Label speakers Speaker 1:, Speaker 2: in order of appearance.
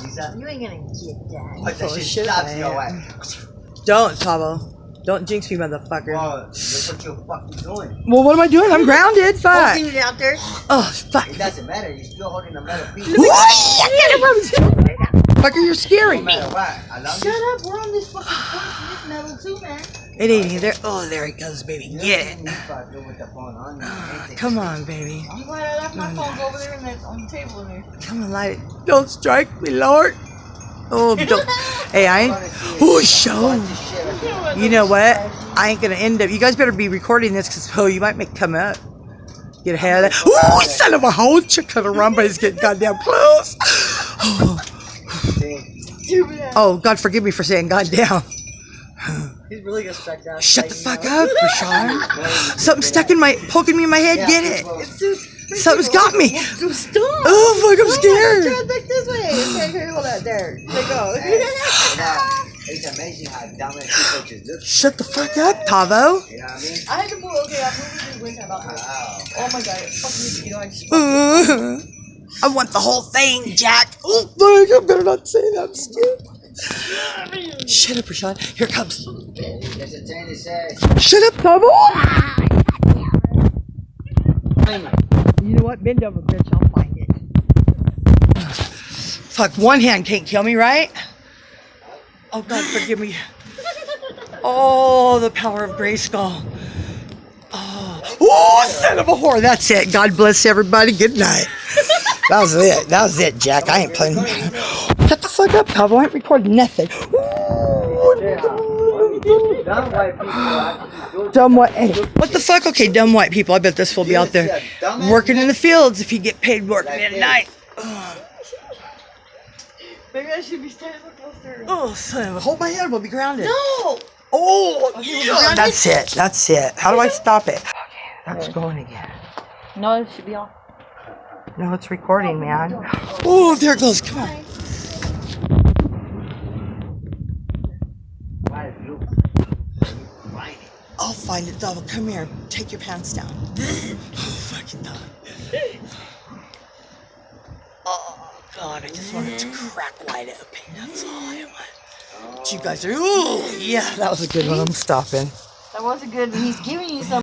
Speaker 1: Lisa.
Speaker 2: You ain't gonna get that.
Speaker 1: What the
Speaker 3: Full of
Speaker 1: shit
Speaker 3: shit
Speaker 1: stops
Speaker 3: I
Speaker 1: you
Speaker 3: am.
Speaker 1: away.
Speaker 3: Don't, Tavo. Don't jinx me, motherfucker.
Speaker 1: Well, look what you're fucking doing.
Speaker 3: Well, what am I doing? I'm grounded. Fuck.
Speaker 2: Holding it out there.
Speaker 3: Oh, fuck.
Speaker 1: It doesn't matter. You're still holding a metal piece.
Speaker 3: Fucker, you're scary.
Speaker 1: No matter what. I love
Speaker 2: Shut
Speaker 1: you.
Speaker 2: up, we're on this fucking point in this metal too, man.
Speaker 3: It ain't either. Oh, there he goes, baby. Get it.
Speaker 1: With the phone on you.
Speaker 3: Come on, baby.
Speaker 2: I'm glad I left my phone over there and that's on the table in there.
Speaker 3: Come on, light it. Don't strike me, Lord. Oh, don't. Hey, I ain't. Oh, show. You know what? I ain't gonna end up. You guys better be recording this because you might make come up. Get ahead of that. Oh, son of a hoe! Chickarumba getting goddamn close. Oh, God forgive me for saying goddamn.
Speaker 2: He's really gonna strike down.
Speaker 3: Shut the fuck up, Rashawn. Something stuck in my, poking me in my head. Get it? Something's got me.
Speaker 2: Stop.
Speaker 3: Oh, fuck! I'm scared.
Speaker 2: Turn back this way. Okay, hold on. There. There you go.
Speaker 1: It's amazing how dumb people just look.
Speaker 3: Shut the fuck up, Tavo.
Speaker 1: You know what I mean?
Speaker 2: I had to move. Okay, I'm moving the wind about this.
Speaker 1: Wow.
Speaker 2: Oh my god, fucking mosquito. I just
Speaker 3: I want the whole thing, Jack. Oh, fuck! I better not say that. I'm scared. Shut up, Rashawn. Here it comes.
Speaker 1: There's a thing that says.
Speaker 3: Shut up, Tavo. You know what? Bend over, bitch. I'll find it. Fuck, one hand can't kill me, right? Oh, God, forgive me. Oh, the power of Grayskull. Oh, son of a whore. That's it. God bless everybody. Good night. That was it. That was it, Jack. I ain't playing. Shut the fuck up, Tavo. I ain't recording nothing. Dumb white. Hey, what the fuck? Okay, dumb white people. I bet this will be out there working in the fields if you get paid working at night.
Speaker 2: maybe I should be standing closer.
Speaker 3: Oh, son of a. Hold my head. We'll be grounded.
Speaker 2: No.
Speaker 3: Oh, yeah. That's it. That's it. How do I stop it? Okay, that's going again.
Speaker 2: No, it should be off.
Speaker 3: No, it's recording, man. Oh, there it goes. Come on. I'll find it, Double. Come here. Take your pants down. Oh, fucking dog. Oh, God. I just wanted to crack wide open. That's all I want. But you guys are, ooh, yeah, that was a good one. I'm stopping.
Speaker 2: That wasn't good. He's giving you some.